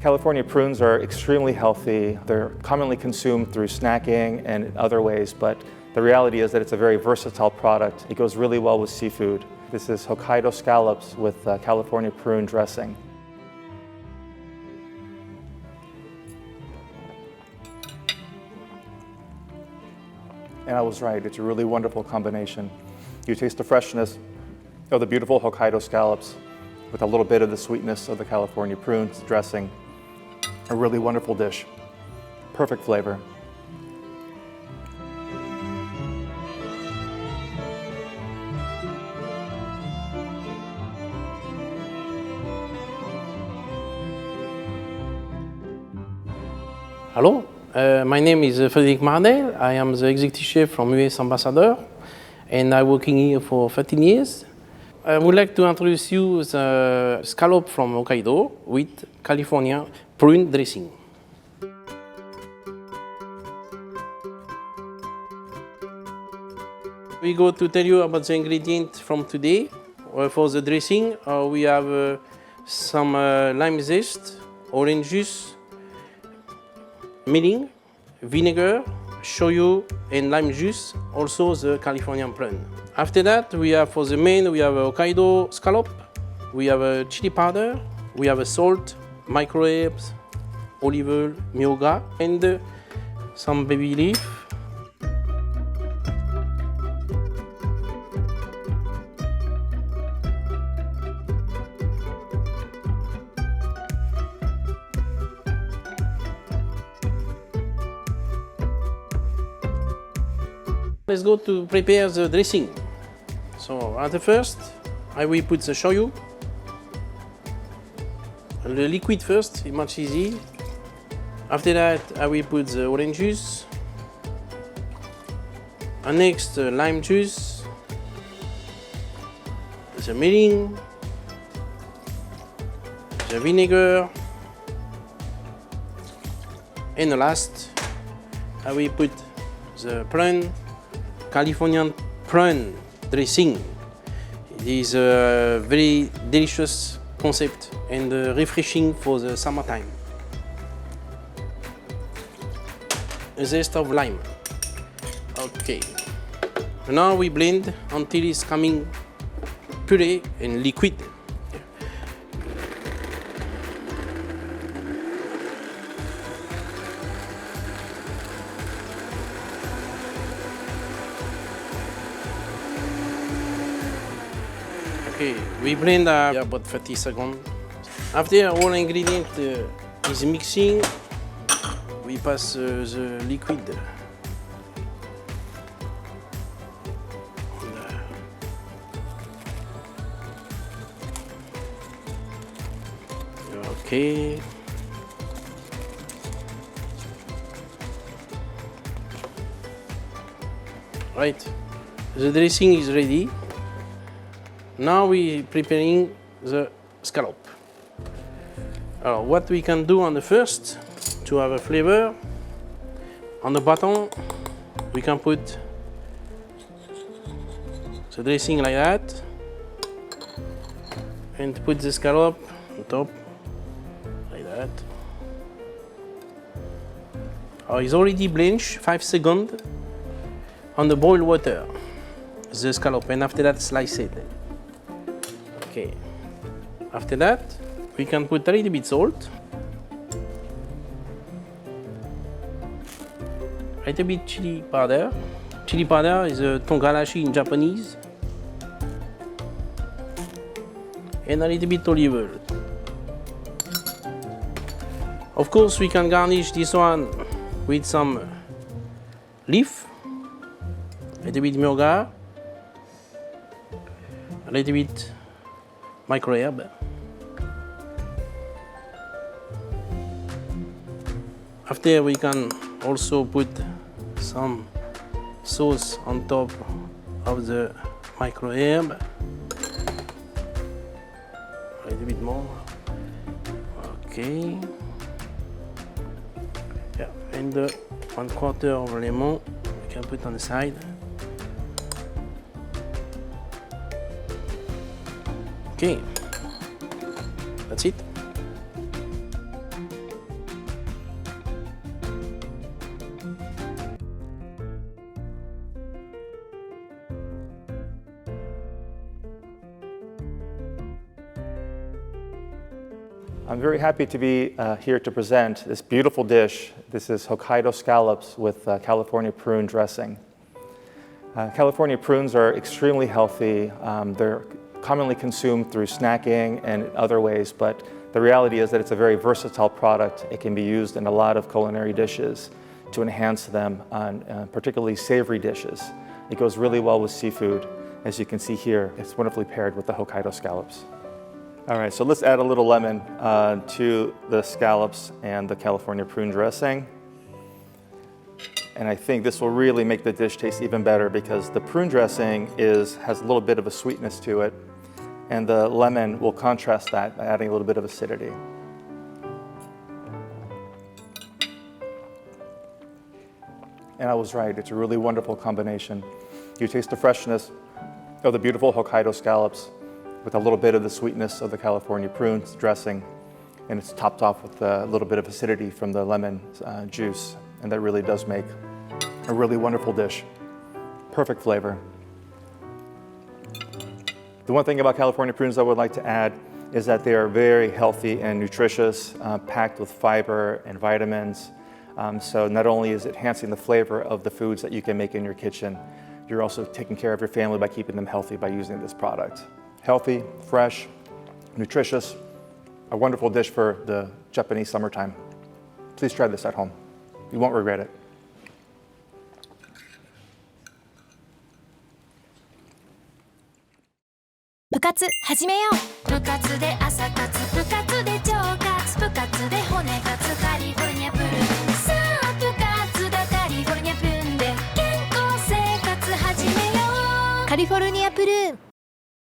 California prunes are extremely healthy. They're commonly consumed through snacking and in other ways, but the reality is that it's a very versatile product. It goes really well with seafood. This is Hokkaido scallops with California prune dressing. And I was right, it's a really wonderful combination. You taste the freshness of the beautiful Hokkaido scallops with a little bit of the sweetness of the California prunes dressing. A really wonderful dish. Perfect flavor. Hello, my name is Frédéric Mardel. I am the executive chef from US Ambassador, and I'm working here for 13 years. I would like to introduce you the scallop from Hokkaido with California prune dressing. We go to tell you about the ingredients from today. For the dressing, we have some lime zest, orange juice, milling, vinegar, shoyu, and lime juice, also the Californian prune. After that, we have for the main, we have a Hokkaido scallop, we have a chili powder, we have a salt, microherbs, olive oil, mihoga, and some baby leaf. Let's go to prepare the dressing. So at the first, I will put the shoyu. The liquid first, it's much easy. After that, I will put the orange juice. And next, lime juice. The milling. The vinegar. And the last, I will put the prune. Californian prune dressing. It is a very delicious concept and refreshing for the summertime. A zest of lime. Okay. Now we blend until it's coming puree and liquid. Okay, we blend about 30 seconds. After all ingredient is mixing, we pass the liquid. Okay. Right, the dressing is ready. Now we preparing the scallop. What we can do on the first to have a flavor, on the bottom we can put the dressing like that and put the scallop on top like that. It's already blanched 5 seconds on the boiled water, the scallop, and after that slice it. Okay. After that, we can put a little bit salt, a little bit chili powder. Chili powder is a tongarashi in Japanese, and a little bit olive oil. Of course, we can garnish this one with some leaf, a little bit mihoga, a little bit microherb. After we can also put some sauce on top of the microherb. A little bit more. Okay. Yeah, and 1/4 of lemon we can put on the side. Okay, that's it. I'm very happy to be here to present this beautiful dish. This is Hokkaido scallops with California prune dressing. California prunes are extremely healthy. They're commonly consumed through snacking and other ways, but the reality is that it's a very versatile product. It can be used in a lot of culinary dishes to enhance them on particularly savory dishes. It goes really well with seafood. As you can see here, it's wonderfully paired with the Hokkaido scallops. All right, so let's add a little lemon to the scallops and the California prune dressing. And I think this will really make the dish taste even better because the prune dressing has a little bit of a sweetness to it, and the lemon will contrast that by adding a little bit of acidity. And I was right, it's a really wonderful combination. You taste the freshness of the beautiful Hokkaido scallops with a little bit of the sweetness of the California prunes dressing, and it's topped off with a little bit of acidity from the lemon juice, and that really does make a really wonderful dish. Perfect flavor. The one thing about California prunes I would like to add is that they are very healthy and nutritious, packed with fiber and vitamins. So not only is it enhancing the flavor of the foods that you can make in your kitchen, you're also taking care of your family by keeping them healthy by using this product. Healthy, fresh, nutritious, a wonderful dish for the Japanese summertime. Please try this at home. You won't regret it. 部活始めよう。部活で朝活、部活で腸活、部活で骨活、カリフォルニアプルーン。さあ部活だカリフォルニアプルーンで健康生活始めよう。カリフォルニアプルーン。